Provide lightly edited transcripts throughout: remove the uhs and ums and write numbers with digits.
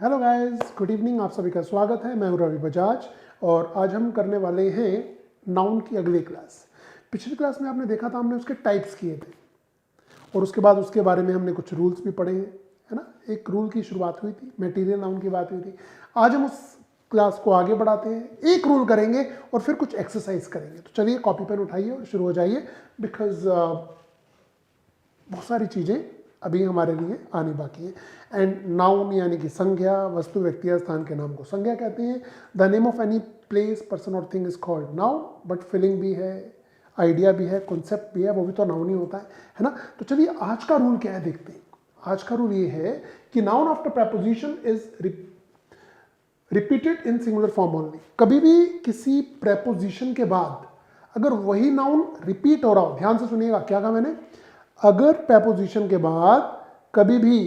Hello guys, good evening. आप सभी का स्वागत है। मैं हूं रवि बजाज और आज हम करने वाले हैं नाउन की अगली क्लास। पिछली क्लास में आपने देखा था, हमने उसके टाइप्स किए थे और उसके बाद उसके बारे में हमने कुछ रूल्स भी पढ़े हैं, है ना। एक रूल की शुरुआत हुई थी, मटेरियल नाउन की बात हुई थी। आज हम उस क्लास को आगे बढ़ाते हैं, एक रूल करेंगे और फिर कुछ एक्सरसाइज करेंगे। तो चलिए कॉपी पेन उठाइए और शुरू हो जाइए, बिकॉज बहुत सारी चीज़ें अभी हमारे लिए आनी बाकी है। एंड नाउन यानी कि संज्ञा, वस्तु, व्यक्ति या स्थान के नाम को संज्ञा कहते हैं। The name of any place, person और thing is called noun. But feeling भी है, आइडिया भी है, कॉन्सेप्ट भी है, वो भी तो नाउन ही होता है ना। तो चलिए आज का रूल क्या है देखते हैं। आज का रूल ये है कि noun after preposition is repeated in singular form only. कभी भी किसी प्रेपोजिशन के बाद अगर वही नाउन रिपीट हो रहा हो, ध्यान से सुनिएगा क्या कहा मैंने, अगर प्रेपोजिशन के बाद कभी भी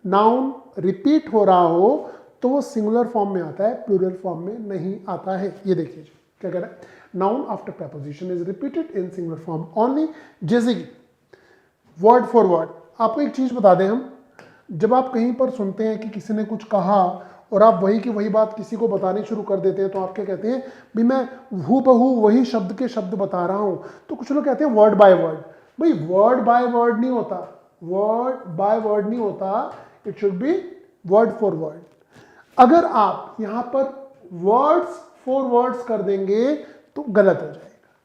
नाउन रिपीट हो रहा हो तो वो सिंगुलर फॉर्म में आता है, प्लूरल फॉर्म में नहीं आता है। ये देखिए क्या कह रहा है, noun after preposition is repeated in singular form only. जैसे कि वर्ड फॉर वर्ड आपको एक चीज बता दें, हम जब आप कहीं पर सुनते हैं कि किसी ने कुछ कहा और आप वही की वही बात किसी को बतानी शुरू कर देते हैं, तो आप क्या कहते हैं, भी मैं हूबहू वही शब्द के शब्द बता रहा हूं। तो कुछ लोग कहते हैं वर्ड बाय वर्ड। भाई वर्ड बाय वर्ड नहीं होता, वर्ड बाय वर्ड नहीं होता, it should B word for word. अगर आप यहां पर वर्ड्स फॉर वर्ड्स कर देंगे तो गलत हो जाएगा,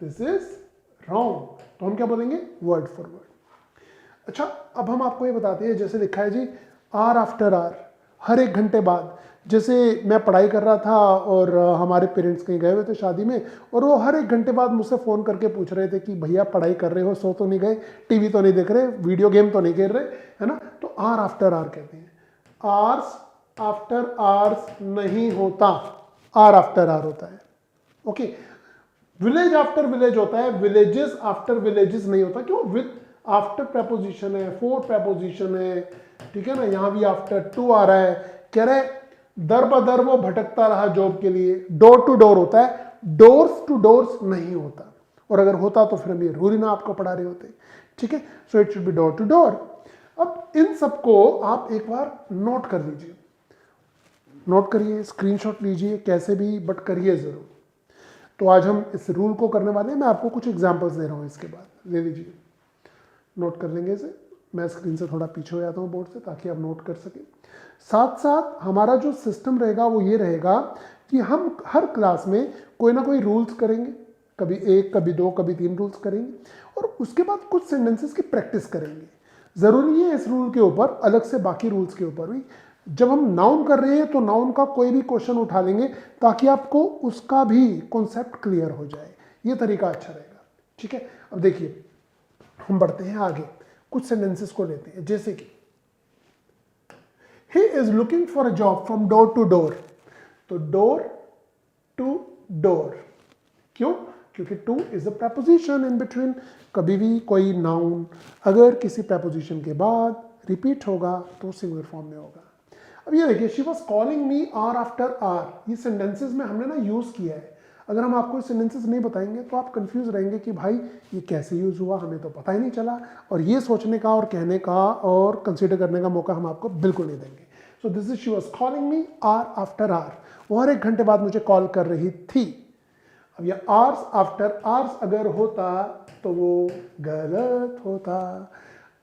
दिस इज रॉन्ग। तो हम क्या बोलेंगे, वर्ड फॉर वर्ड। अच्छा, अब हम आपको ये बताते हैं, जैसे लिखा है जी आर आफ्टर आर, हर एक घंटे बाद। जैसे मैं पढ़ाई कर रहा था और हमारे पेरेंट्स कहीं गए हुए थे शादी में, और वो हर एक घंटे बाद मुझसे फ़ोन करके पूछ रहे थे कि भैया पढ़ाई कर रहे हो, सो तो नहीं गए, टीवी तो नहीं देख रहे, वीडियो गेम तो नहीं खेल रहे, है ना। तो आर आफ्टर आर कहते हैं। आर्स आफ्टर आर्स नहीं होता, आर आफ्टर आर होता है। ओके, विलेज आफ्टर विलेज होता है, विलेजेस आफ्टर विलेजेस नहीं होता। क्यों, विद आफ्टर प्रेपोजिशन है, फोर प्रेपोजिशन है, ठीक है ना। यहां भी आफ्टर टू आ रहा है। कह रहे दर बदर वो भटकता रहा जॉब के लिए, डोर टू डोर होता है, डोर्स टू डोर्स नहीं होता। और अगर होता तो फिर हम ये रूल ही ना आपको पढ़ा रहे होते, ठीक है। So it should be door to door. अब इन सबको आप एक बार नोट कर लीजिए, नोट करिए, स्क्रीनशॉट लीजिए, कैसे भी बट करिए जरूर। तो आज हम इस रूल को करने वाले हैं। मैं आपको कुछ एग्जांपल्स दे रहा हूं, इसके बाद ले लीजिए, नोट कर लेंगे इसे। मैं स्क्रीन से थोड़ा पीछे हो जाता हूं बोर्ड से, ताकि आप नोट कर सकें। साथ साथ हमारा जो सिस्टम रहेगा वो ये रहेगा कि हम हर क्लास में कोई ना कोई रूल्स करेंगे, कभी एक, कभी दो, कभी तीन रूल्स करेंगे, और उसके बाद कुछ सेंटेंसेस की प्रैक्टिस करेंगे। जरूरी है इस रूल के ऊपर, अलग से बाकी रूल्स के ऊपर भी। जब हम नाउन कर रहे हैं तो नाउन का कोई भी क्वेश्चन उठा लेंगे, ताकि आपको उसका भी कॉन्सेप्ट क्लियर हो जाए। ये तरीका अच्छा रहेगा, ठीक है। अब देखिए, हम बढ़ते हैं आगे, कुछ सेंटेंसेस को लेते हैं। जैसे कि he is looking for a job from door to door. तो डोर टू डोर, क्यों, क्योंकि to is a preposition in between. कभी भी कोई नाउन अगर किसी प्रेपोजिशन के बाद रिपीट होगा तो सिंगुलर फॉर्म में होगा। अब ये देखिए, she was calling me hour after hour. ये सेंटेंसेस में हमने ना यूज किया है। अगर हम आपको सेंटेंसेस नहीं बताएंगे तो आप कंफ्यूज रहेंगे कि भाई ये कैसे यूज हुआ, हमें तो पता ही नहीं चला। और ये सोचने का और कहने का और कंसिडर करने का मौका हम आपको बिल्कुल नहीं देंगे। So this is she was calling me hour after hour, वो हर एक घंटे बाद मुझे कॉल कर रही थी। अब ये आर्स आफ्टर आर्स अगर होता तो वो गलत होता।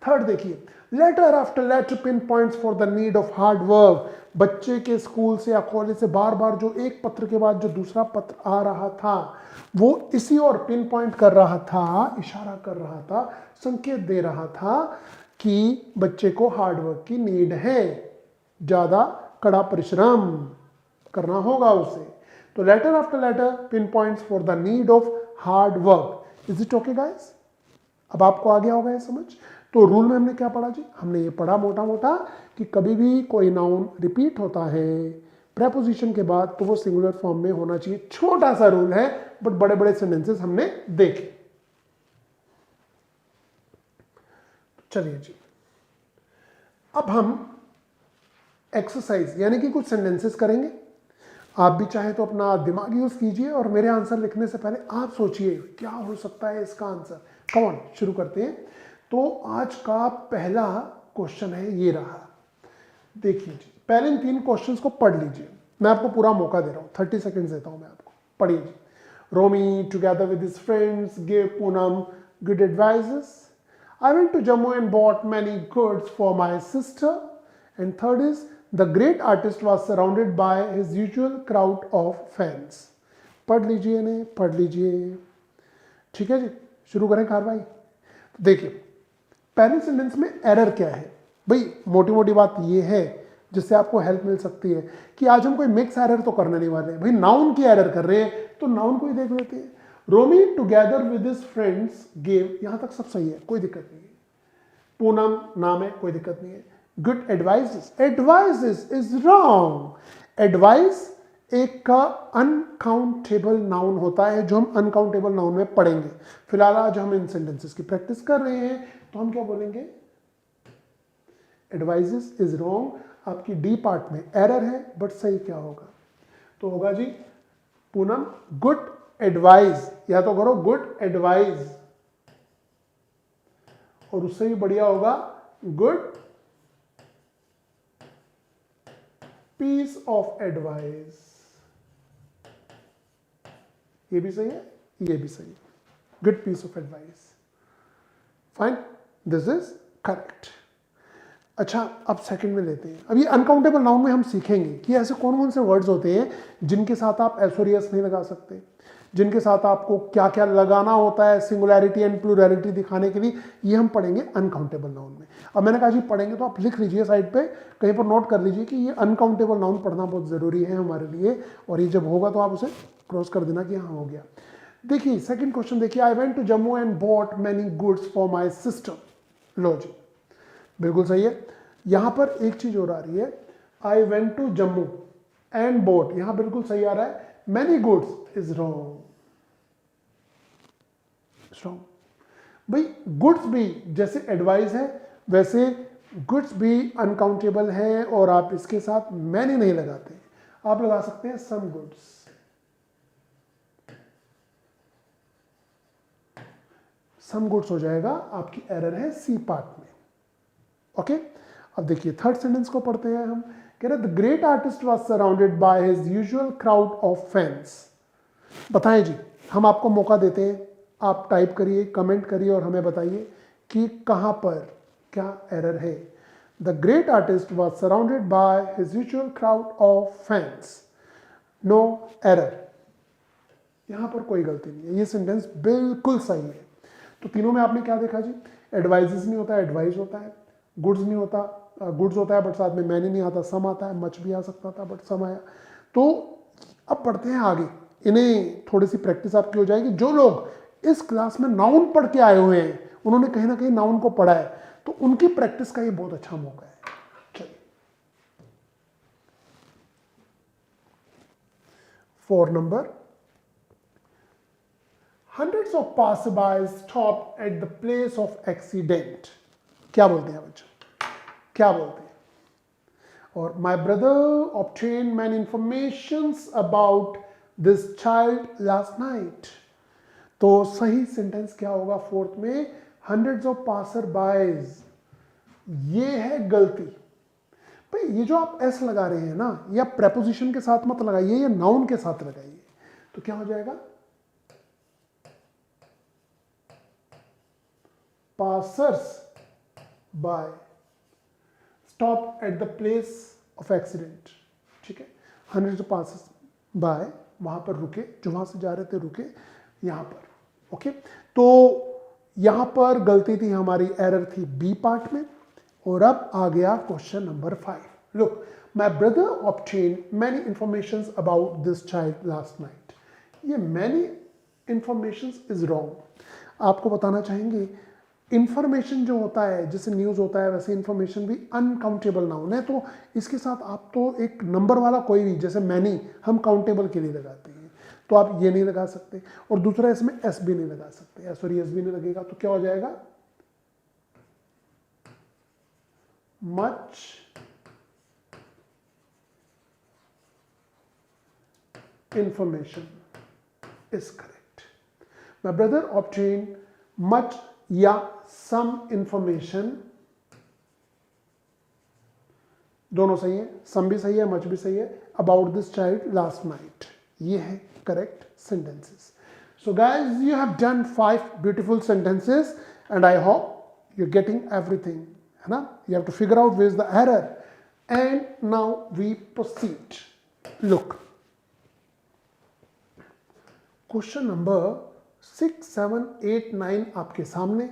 थर्ड देखिए, letter after letter pin points for the need of hard work. बच्चे के स्कूल से या कॉलेज से बार बार जो एक पत्र के बाद जो दूसरा पत्र आ रहा था, वो इसी और पिन पॉइंट कर रहा था, इशारा कर रहा था, संकेत दे रहा था कि बच्चे को हार्ड वर्क की नीड है, ज्यादा कड़ा परिश्रम करना होगा उसे। तो letter after letter pin points for the need of hard work. Is it okay guys? अब आपको आ गया होगा ये समझ। तो रूल में हमने क्या पढ़ा जी, हमने ये पढ़ा मोटा मोटा कि कभी भी कोई नाउन रिपीट होता है प्रेपोजिशन के बाद तो वो सिंगुलर फॉर्म में होना चाहिए। छोटा सा रूल है, बट बड़े बड़े सेंटेंसेस हमने देखे। चलिए जी, अब हम एक्सरसाइज यानी कि कुछ सेंटेंसेस करेंगे। आप भी चाहे तो अपना दिमाग यूज कीजिए और मेरे आंसर लिखने से पहले आप सोचिए क्या हो सकता है इसका आंसर। कम ऑन, शुरू करते हैं। तो आज का पहला क्वेश्चन है, ये रहा, देखिए जी, पहले इन 3 क्वेश्चंस को पढ़ लीजिए, मैं आपको पूरा मौका दे रहा हूँ, 30 सेकेंड्स देता हूँ मैं आपको, पढ़िए जी। Romi together with his friends give Poonam good advises. I went to Jammu and bought many goods for my sister. And third is, the great artist was surrounded by his usual crowd of fans. पढ़ लीजिए ने, पढ़ लीजिए, ठीक है जी। शुरू करें कार्रवाई। तो देखिए पहले सेंटेंस में एरर क्या है भाई, मोटी मोटी बात ये है जिससे आपको हेल्प मिल सकती है कि आज हम कोई मिक्स एरर तो करने नहीं वाले भाई, नाउन की एरर कर रहे हैं तो नाउन को ही देख लेते हैं। Romi together with his friends gave, यहां तक सब सही है, कोई दिक्कत नहीं है। पूनम नाम है, कोई दिक्कत नहीं है। Good advices, advices is wrong. Advice एक का अनकाउंटेबल नाउन होता है जो हम अनकाउंटेबल नाउन में पढ़ेंगे। फिलहाल आज हम इन सेंटेंसेस की प्रैक्टिस कर रहे हैं तो हम क्या बोलेंगे, एडवाइसेस इज रॉन्ग। आपकी डी पार्ट में एरर है बट सही क्या होगा, तो होगा जी पूनम गुड एडवाइस, या तो करो गुड एडवाइस, और उससे भी बढ़िया होगा गुड पीस ऑफ एडवाइस। ये भी सही है, ये भी सही है, good piece of advice, fine, this is correct. अच्छा अब सेकंड में लेते हैं। अब ये अनकाउंटेबल नाउन में हम सीखेंगे कि ऐसे कौन कौन से वर्ड्स होते हैं जिनके साथ आप एस और यस नहीं लगा सकते, जिनके साथ आपको क्या क्या लगाना होता है सिंगुलैरिटी एंड प्लूरैलिटी दिखाने के लिए, ये हम पढ़ेंगे अनकाउंटेबल नाउन में। अब मैंने कहा जी पढ़ेंगे तो आप लिख लीजिए साइड पे, कहीं पर नोट कर लीजिए कि ये अनकाउंटेबल नाउन पढ़ना बहुत ज़रूरी है हमारे लिए, और ये जब होगा तो आप उसे क्रॉस कर देना कि हाँ हो गया। देखिए सेकेंड क्वेश्चन देखिए, I went to Jammu and bought many goods for my sister. लो जी बिल्कुल सही है। यहां पर एक चीज और आ रही है, I went to Jammu and bought, यहां बिल्कुल सही आ रहा है, मैनी गुड्स इज रॉन्ग। भाई गुड्स भी जैसे एडवाइस है वैसे गुड्स भी अनकाउंटेबल है, और आप इसके साथ मैनी नहीं लगाते, आप लगा सकते हैं सम गुड्स। सम गुड्स हो जाएगा, आपकी एरर है सी पार्ट में। ओके अब देखिए थर्ड सेंटेंस को पढ़ते हैं हम। कह रहे the great artist was surrounded by his usual crowd of fans. बताएं जी, हम आपको मौका देते हैं, आप टाइप करिए, कमेंट करिए और हमें बताइए कि कहां पर क्या एरर है। The great artist was surrounded by his usual crowd of fans, no error, यहां पर कोई गलती नहीं है, ये सेंटेंस बिल्कुल सही है। तो तीनों में आपने क्या देखा जी, एडवाइजेस नहीं होता, एडवाइस होता है, गुड्स नहीं होता, गुड्स होता है बट साथ में मैनी नहीं आता, सम आता है, मच भी आ सकता था बट सम आया। तो अब पढ़ते हैं आगे, इन्हें थोड़ी सी प्रैक्टिस आपकी हो जाएगी। जो लोग इस क्लास में नाउन पढ़ के आए हुए हैं उन्होंने कहीं ना कहीं नाउन को पढ़ा है, तो उनकी प्रैक्टिस का ये बहुत अच्छा मौका है। चलिए 4 number, hundreds of passersby stopped at the place of accident। क्या बोलते हैं बच्चों, क्या बोलते हैं, और my brother obtained many informations about this child last night। तो सही सेंटेंस क्या होगा फोर्थ में, hundreds of passersby, ये है गलती। भाई ये जो आप एस लगा रहे हैं ना, ये आप प्रेपोजिशन के साथ मत लगाइए, ये नाउन के साथ लगाइए, तो क्या हो जाएगा, passers by stop at the place of accident। ठीक है, hundreds of passers by, वहां पर रुके, जो वहां से जा रहे थे रुके यहां पर। ओके तो यहां पर गलती थी हमारी, एरर थी बी पार्ट में। और अब आ गया question number 5। Look, my brother obtain many information about this child last night. ये मैनी इंफॉर्मेशन इज रॉन्ग। आपको बताना चाहेंगे इंफॉर्मेशन जो होता है, जैसे न्यूज़ होता है वैसे इंफॉर्मेशन भी अनकाउंटेबल नाउन है, तो इसके साथ आप तो एक नंबर वाला कोई भी, जैसे मैनी हम काउंटेबल के लिए लगाते हैं, तो आप ये नहीं लगा सकते। और दूसरा इसमें एस भी नहीं लगा सकते, एस और एस भी नहीं लगेगा, तो क्या हो जाएगा, much information is correct. My brother obtain much या सम इंफॉर्मेशन, दोनों सही है, सम भी सही है, मच भी सही है। About this child last night, ये है correct sentences. So guys you have done 5 beautiful sentences and I hope you getting everything, है ना। You have to figure out where is the error and now we proceed. Look, question number 6, 7, 8, 9 आपके सामने।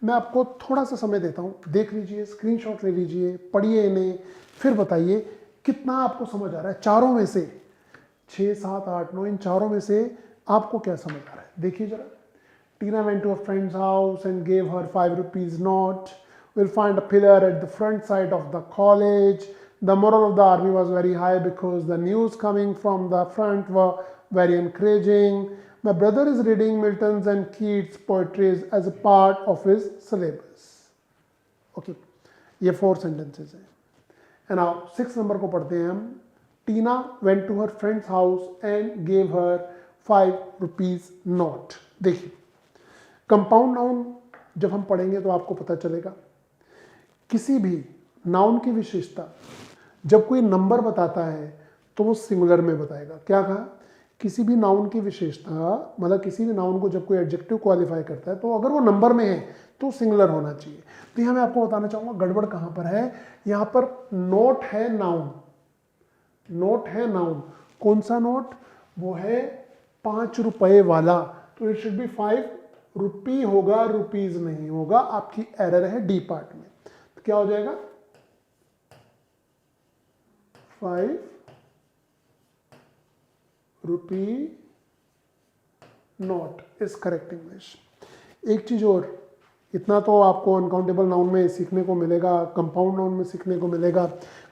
मैं आपको थोड़ा सा समय देता हूँ, देख लीजिए, स्क्रीनशॉट ले लीजिए, पढ़िए इन्हें, फिर बताइए कितना आपको समझ आ रहा है। चारों में से 6, 7, 8, 9 इन चारों में से आपको क्या समझ आ रहा है, देखिए जरा। टीना went to a friend's house and gave her 5 rupees note. We'll find a pillar at the front side of the college. The moral of the army was very high because the news coming from the front were very encouraging. My brother is reading Milton's and Keats' poetries as a part of his syllabus. Okay, ये 4 sentences हैं। And now 6 number को पढ़ते हैं हम। Tina went to her friend's house and gave her 5 rupees note. देखिए, compound noun जब हम पढ़ेंगे तो आपको पता चलेगा, किसी भी नाउन की विशेषता जब कोई नंबर बताता है तो वो सिंगुलर में बताएगा। क्या कहा, किसी भी नाउन की विशेषता, मतलब किसी भी नाउन को जब कोई एडजेक्टिव क्वालिफाई करता है तो अगर वो नंबर में है तो सिंगुलर होना चाहिए। तो यहाँ मैं आपको बताना चाहूँगा गड़बड़ कहाँ पर है। यहाँ पर नोट है नाउन, नोट है नाउन। कौन सा नोट, वो है 5 रुपए वाला, तो इट शुड बी 5 रुपी होगा, रुपीज नहीं होगा। आपकी एरर है डी पार्ट में। तो क्या हो जाएगा, 5 rupee note is correct English. एक चीज और, इतना तो आपको अनकाउंटेबल नाउन में सीखने को मिलेगा, कंपाउंड नाउन में सीखने को मिलेगा,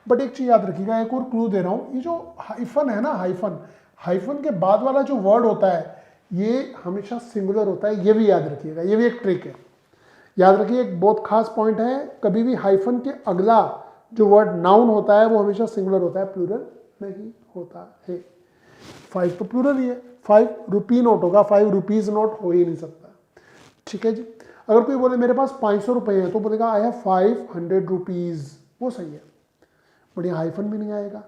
बट एक चीज याद रखिएगा, एक और क्लू दे रहा हूं। ये जो हाइफन है ना, हाइफन, हाइफन के बाद वाला जो वर्ड होता है ये हमेशा सिंगुलर होता है, ये भी याद रखिएगा, ये भी एक ट्रिक है। याद रखिए, एक बहुत खास पॉइंट है, कभी भी हाइफन के अगला जो वर्ड नाउन होता है वो हमेशा सिंगुलर होता है, प्लूरल नहीं होता है। 5 तो प्लूरल ही है, 5 रुपी नोट होगा, 5 रुपीज नोट हो ही नहीं सकता। ठीक है जी। अगर कोई बोले मेरे पास 500 रुपए हैं तो बोलेगा आई हैव 500 रुपीज, वो सही है, बट ये हाइफन भी नहीं आएगा।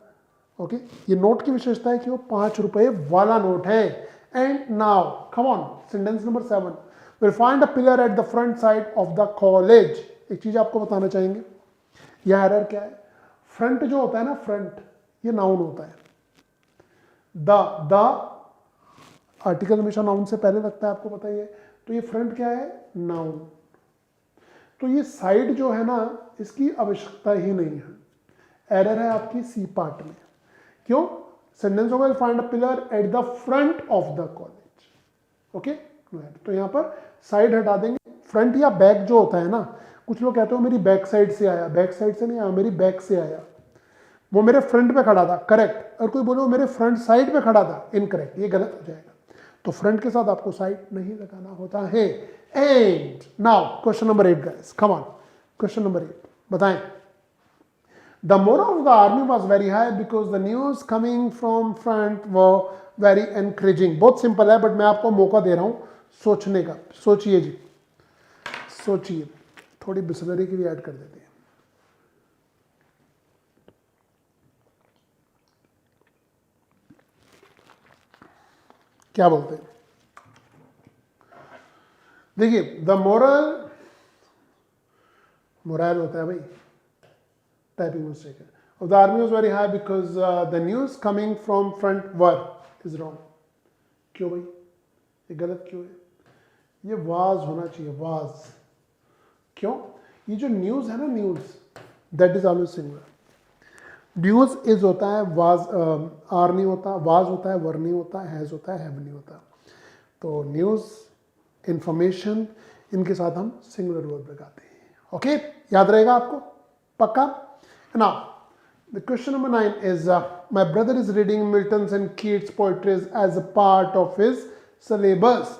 ओके, ये नोट की विशेषता है कि वो 5 रुपए वाला नोट है। And now come on, sentence number 7, will find a pillar at the front side of the college. एक चीज आपको बताना चाहेंगे, यह एरर क्या है। फ्रंट जो होता है ना, फ्रंट, ये नाउन होता है। द आर्टिकल हमेशा नाउन से पहले लगता है, आपको पता ही है। तो ये फ्रंट क्या है, नाउन। तो ये साइड जो है ना, इसकी आवश्यकता ही नहीं है। एरर है आपकी सी पार्ट में। क्यों, सेंटेंस होगा will find a pillar at the front of the college. Okay, तो यहां पर साइड हटा देंगे। फ्रंट या बैक जो होता है ना, कुछ लोग कहते हो मेरी बैक साइड से आया, बैक साइड से नहीं आया, मेरी बैक से आया, वो मेरे फ्रंट पे खड़ा था, करेक्ट। और कोई बोले वो मेरे फ्रंट साइड पे खड़ा था, इनकरेक्ट, ये गलत हो जाएगा। तो फ्रंट के साथ आपको साइड नहीं लगाना होता है। And now question number 8 guys, come on, question number 8 बताएं। The morale of the army was very high because the news coming from front were very encouraging. बहुत सिंपल है, बट मैं आपको मौका दे रहा हूं सोचने का। सोचिए जी, सोचिए, थोड़ी बिस्लरी की भी ऐड कर देते हैं। क्या बोलते हैं, देखिए, द मोरल होता है भाई, टाइपिंग मिस्टेक है। Of the army was very high because the news coming from front were is wrong. क्यों भाई, ये गलत क्यों है, ये वाज होना चाहिए, वाज। क्यों, ये जो न्यूज है ना, news that is always singular. News is होता है, वाज आर नहीं होता, वाज होता है, वर नहीं होता, हैज होता है, हैव नहीं होता। तो न्यूज, इंफॉर्मेशन, इनके साथ हम सिंगुलर वर्ब लगाते हैं। ओके, याद रहेगा आपको पक्का। Now, the question number 9 is, my brother is reading Milton's and Keats' poetries as a part of his syllabus.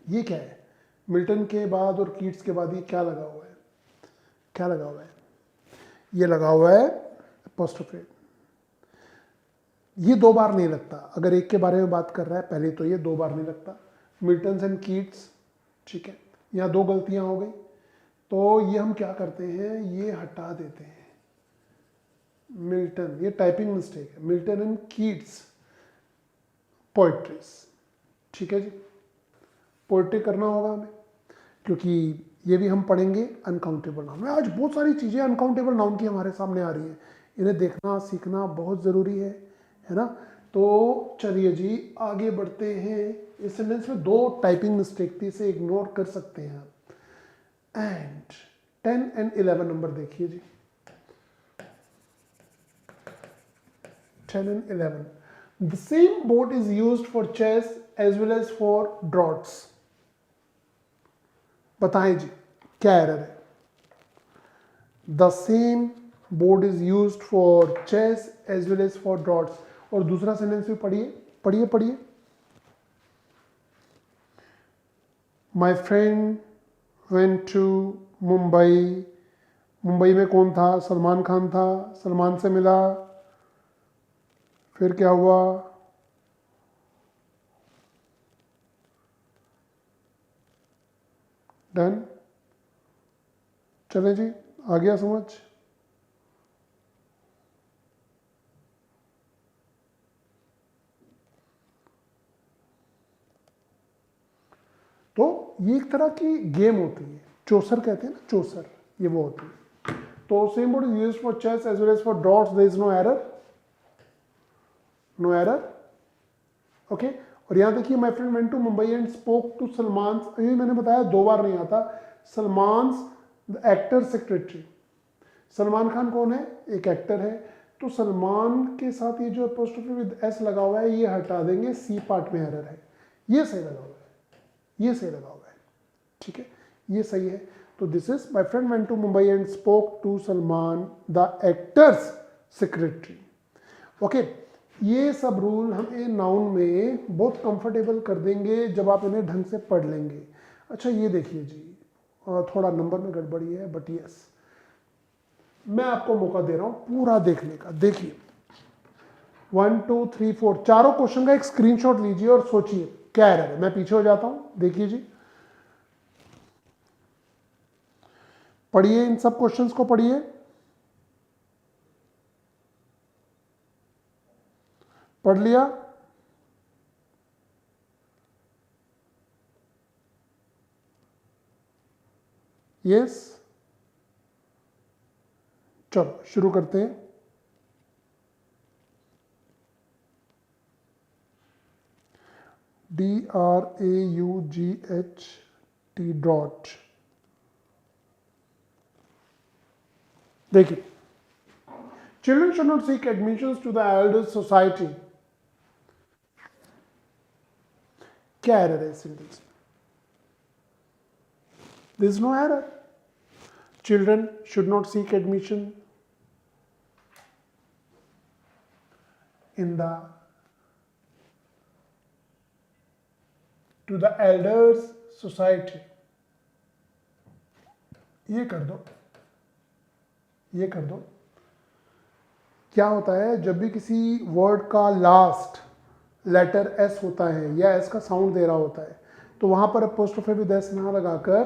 ये क्या है, मिल्टन के बाद और कीट्स के बाद ये क्या लगा हुआ है, क्या लगा हुआ है, ये लगा हुआ है apostrophe। ये 2 बार नहीं लगता, अगर एक के बारे में बात कर रहा है पहले तो ये 2 बार नहीं लगता, मिल्टन एंड कीट्स। ठीक है, यहाँ 2 गलतियां हो गई, तो ये हम क्या करते हैं, ये हटा देते हैं, मिल्टन, ये टाइपिंग मिस्टेक है, मिल्टन एंड कीट्स पोएट्रीज। ठीक है जी, पोएट्री करना होगा हमें, क्योंकि ये भी हम पढ़ेंगे अनकाउंटेबल नाउन में। आज बहुत सारी चीज़ें अनकाउंटेबल नाउन की हमारे सामने आ रही हैं, इन्हें देखना सीखना बहुत ज़रूरी है ना। तो चलिए जी आगे बढ़ते हैं। इस सेंटेंस में 2 टाइपिंग मिस्टेक थी, इसे इग्नोर कर सकते हैं आप। एंड 10 एंड 11 नंबर देखिए जी, 10 and 11. The same board is used for chess as well as for draughts. बताएं जी क्या एरर है? The same board is used for chess as well as for draughts. और दूसरा सेंटेंस भी पढ़िए। My friend went to Mumbai. Mumbai में कौन था? सलमान खान था, सलमान से मिला, फिर क्या हुआ? डन। चले जी, आ गया समझ? तो ये एक तरह की गेम होती है, चौसर कहते हैं ना, चौसर, ये वो होती है। तो same board is used for chess as well as for draughts, there is no error. Okay. और यहां देखिए, my friend went to Mumbai and spoke to Salman, ये मैंने बताया 2 बार नहीं आता, Salman the actor secretary. Salman Khan कौन है? एक एक्टर है। तो सलमान के साथ ये जो अपोस्ट्रोफी विद एस लगा हुआ है ये हटा देंगे, सी पार्ट में एरर है, ये सही लगा हुआ है, ये सही लगा हुआ है। ठीक है, ये सही है। तो this is my friend went to Mumbai and spoke to Salman the actor's secretary. Okay, ये सब रूल हम ए नाउन में बहुत कंफर्टेबल कर देंगे जब आप इन्हें ढंग से पढ़ लेंगे। अच्छा ये देखिए जी, थोड़ा नंबर में गड़बड़ी है, बट यस मैं आपको मौका दे रहा हूं पूरा देखने का। देखिए 1 2 3 4 चारों क्वेश्चन का एक स्क्रीनशॉट लीजिए और सोचिए क्या एरर है। मैं पीछे हो जाता हूं, देखिए जी, पढ़िए, इन सब क्वेश्चंस को पढ़िए। पढ़ लिया? यस, चलो शुरू करते हैं। DRAUGHT draught. देखिए, children should not seek admission to the elder society. क्या एरर है इस सेंटेंस में? There is no error. Children should not seek admission in the to the elders society. ये कर दो, ये कर दो। क्या होता है जब भी किसी वर्ड का लास्ट लेटर एस होता है या एस का साउंड दे रहा होता है तो वहां पर अपोस्ट्रोफी विद एस ना लगाकर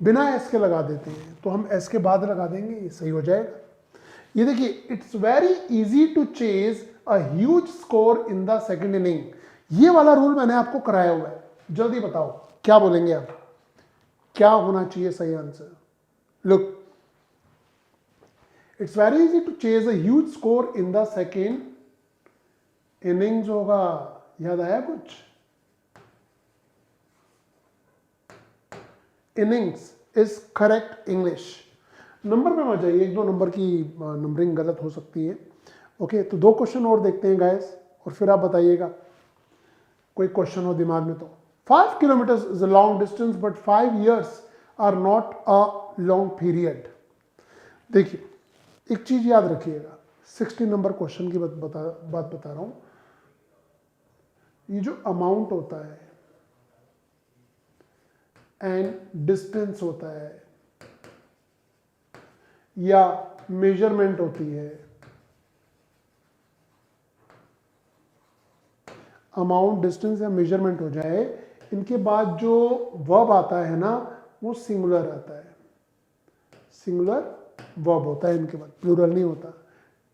बिना एस के लगा देते हैं, तो हम एस के बाद लगा देंगे, ये सही हो जाएगा। ये देखिए, it's very easy to chase a huge score in the second inning. ये वाला रूल मैंने आपको कराया हुआ है, जल्दी बताओ क्या बोलेंगे आप, क्या होना चाहिए सही answer? Look, it's very easy to chase a huge score in the second innings होगा, याद आया कुछ? Innings is correct English. Number में मत जाइए, 1-2 नंबर की नंबरिंग गलत हो सकती है। ओके, तो 2 क्वेश्चन और देखते हैं गाइस, और फिर आप बताइएगा कोई क्वेश्चन हो दिमाग में तो। 5 kilometres is a long distance but 5 years are not a long period. देखिए, एक चीज याद रखिएगा, 60 नंबर क्वेश्चन की बात बता रहा हूं। ये जो अमाउंट होता है एंड डिस्टेंस होता है या मेजरमेंट होती है, अमाउंट डिस्टेंस या मेजरमेंट हो जाए, इनके बाद जो वर्ब आता है ना वो सिंगुलर आता है, सिंगुलर वर्ब होता है इनके बाद, प्लूरल नहीं होता।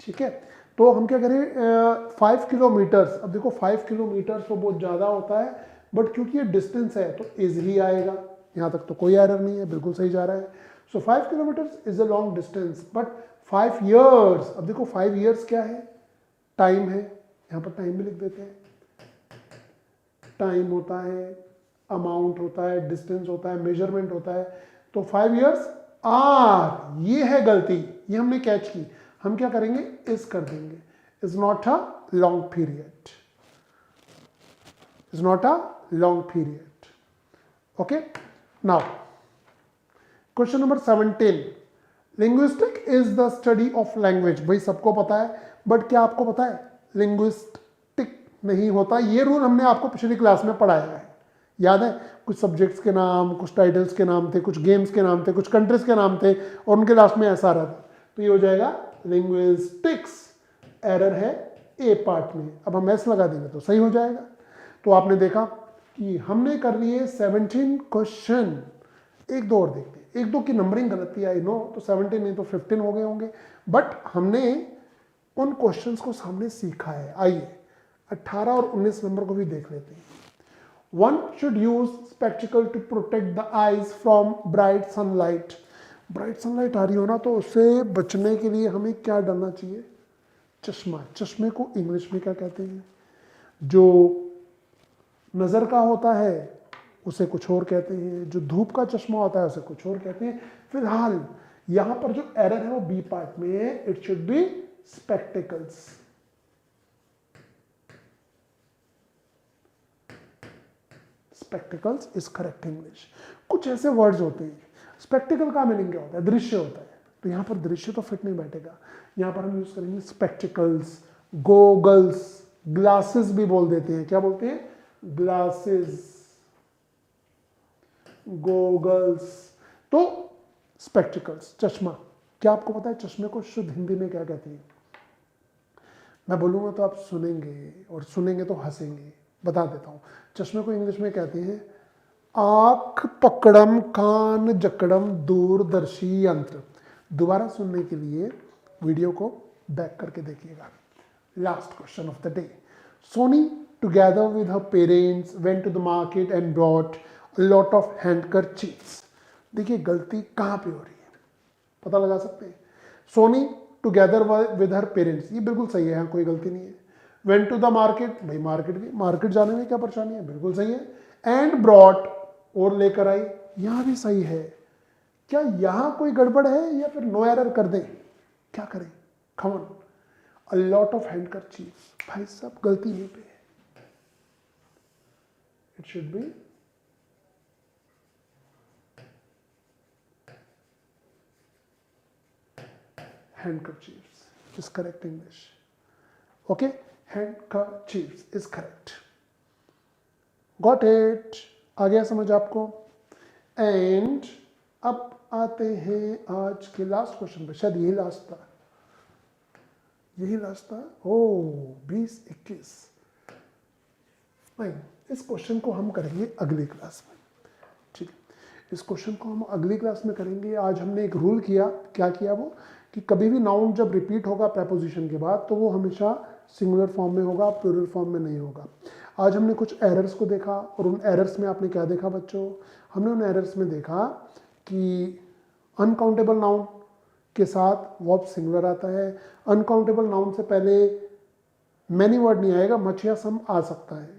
ठीक है, तो हम क्या करें 5 किलोमीटर्स, अब देखो 5 किलोमीटर्स तो बहुत ज़्यादा होता है, बट क्योंकि ये डिस्टेंस है तो इजली आएगा, यहाँ तक तो कोई एरर नहीं है, बिल्कुल सही जा रहा है। सो 5 kilometres is a long distance, but 5 years, अब देखो 5 ईयर्स क्या है, टाइम है, यहाँ पर टाइम भी लिख देते हैं। टाइम होता है, अमाउंट होता है, डिस्टेंस होता है, मेजरमेंट होता है, तो 5 ईयर्स आर, ये है गलती, ये हमने कैच की, हम क्या करेंगे, इज कर देंगे, is not a long period, is not a long period. Okay, now question number 17, linguistic is the study of language, भाई सबको पता है, बट क्या आपको पता है लिंग्विस्टिक नहीं होता, ये रूल हमने आपको पिछली क्लास में पढ़ाया है, याद है, कुछ सब्जेक्ट्स के नाम, कुछ टाइटल्स के नाम थे, कुछ गेम्स के नाम थे, कुछ कंट्रीज के नाम थे, और उनके लास्ट में ऐसा रहा था, तो ये हो जाएगा लिंग्विस्टिक्स, एरर है ए पार्ट में, अब हम एस लगा देंगे तो सही हो जाएगा। तो आपने देखा कि हमने कर लिए 17 क्वेश्चन, एक दो और देखते हैं, एक दो की नंबरिंग गलती आई नो, तो 17 नहीं तो 15 हो गए होंगे, बट हमने उन क्वेश्चंस को सामने सीखा है। आइए 18 और 19 नंबर को भी देख लेते हैं। One should use spectacle to protect the eyes from bright sunlight. Bright sunlight आ रही हो ना, तो उससे बचने के लिए हमें क्या डालना चाहिए, चश्मा। चश्मे को इंग्लिश में क्या कहते हैं, जो नज़र का होता है उसे कुछ और कहते हैं, जो धूप का चश्मा होता है उसे कुछ और कहते हैं। फिलहाल यहां पर जो एरर है वो बी पार्ट में है, it should B spectacles. Spectacles is correct English. कुछ ऐसे वर्ड्स होते हैं, स्पेक्टिकल का मीनिंग क्या होता है, दृश्य होता है, तो यहां पर दृश्य तो फिट नहीं बैठेगा, यहां पर हम यूज करेंगे स्पेक्टिकल्स, गोगल्स, ग्लासेस भी बोल देते हैं, क्या बोलते हैं, ग्लासेस, गोगल्स, तो स्पेक्टिकल्स, चश्मा। क्या आपको पता है चश्मे को शुद्ध हिंदी में क्या कहते हैं, मैं बोलूंगा तो आप सुनेंगे, और सुनेंगे तो हंसेंगे, बता देता हूं। चश्मे को इंग्लिश में कहते हैं आंख पकड़म कान जकड़म दूरदर्शी यंत्र। दोबारा सुनने के लिए वीडियो को बैक करके देखिएगा। Last question of the day, Soni together with her parents went to the market and brought a lot of handkerchiefs. देखिए गलती कहां पे हो रही है, पता लगा सकते हैं। Soni together with her parents, ये बिल्कुल सही है, यहाँ कोई गलती नहीं है। वेंट टू द मार्केट, भाई मार्केट जाने में क्या परेशानी है, बिल्कुल सही है। एंड ब्रॉट, और लेकर आई, यहां भी सही है। क्या यहां कोई गड़बड़ है, या फिर नो एरर कर दें, क्या करें, come on, a lot of handkerchiefs, भाई सब गलती यहीं पे है, it should be handkerchiefs is correct English. Okay, handkerchiefs is correct. Got it? आ गया समझ आपको? एंड अब आते हैं आज के लास्ट क्वेश्चन पे, शायद यही लास्ट था, यही लास्ट था। ओ 20-21 नहीं, इस क्वेश्चन को हम करेंगे अगली क्लास में, ठीक है, इस क्वेश्चन को हम अगली क्लास में करेंगे। आज हमने एक रूल किया, क्या किया वो, कि कभी भी नाउन जब रिपीट होगा प्रेपोजिशन के बाद तो वो हमेशा सिंगुलर फॉर्म में होगा, प्लूरल फॉर्म में नहीं होगा। आज हमने कुछ एरर्स को देखा, और उन एरर्स में आपने क्या देखा बच्चों, हमने उन एरर्स में देखा कि अनकाउंटेबल नाउन के साथ वर्ब सिंगुलर आता है, अनकाउंटेबल नाउन से पहले मैनी वर्ड नहीं आएगा, मच या सम आ सकता है।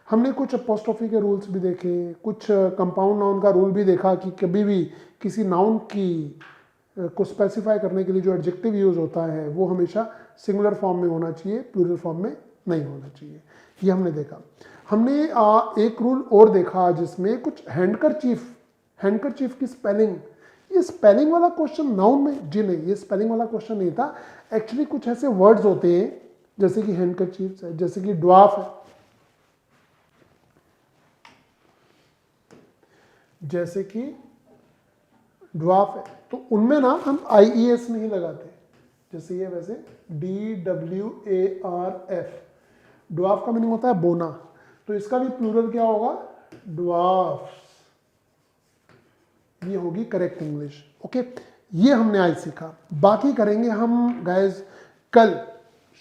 हमने कुछ अपोस्ट्रोफी के रूल्स भी देखे, कुछ कंपाउंड नाउन का रूल भी देखा कि कभी भी किसी नाउन की को स्पेसिफाई करने के लिए जो एडजेक्टिव यूज होता है वो हमेशा सिंगुलर फॉर्म में होना चाहिए, प्लूरल फॉर्म में नहीं होना चाहिए, ये हमने देखा। हमने एक रूल और देखा जिसमें कुछ हैंडकरचीफ की स्पेलिंग, ये स्पेलिंग वाला क्वेश्चन नाउन में, जी नहीं, ये स्पेलिंग वाला क्वेश्चन नहीं था। एक्चुअली कुछ ऐसे वर्ड्स होते हैं जैसे कि हैंडकरचीफ है, जैसे कि ड्वार्फ है, जैसे कि ड्वार्फ है, तो उनमें ना हम IES नहीं लगाते, जैसे ये वैसे DWARF, ड्वार्फ का मीनिंग होता है बोना, तो इसका भी प्लूरल क्या होगा, ड्वार्फ्स, ये होगी करेक्ट इंग्लिश। ओके, ये हमने आज सीखा। बाकी करेंगे हम गाइस कल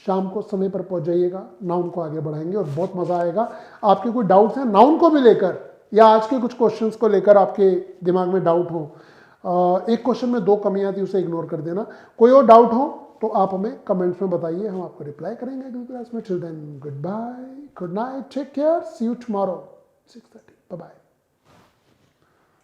शाम को समय पर पहुंच जाइएगा, नाउन को आगे बढ़ाएंगे और बहुत मजा आएगा। आपके कोई डाउट्स हैं नाउन को भी लेकर या आज के कुछ क्वेश्चंस को लेकर आपके दिमाग में डाउट हो, एक क्वेश्चन में 2 कमियां थी उसे इग्नोर कर देना। कोई और डाउट हो तो आप हमें कमेंट्स में बताइए, हम आपको रिप्लाई करेंगे अगली क्लास में। Till then good bye, good night, take care, see you tomorrow 6:30, bye bye.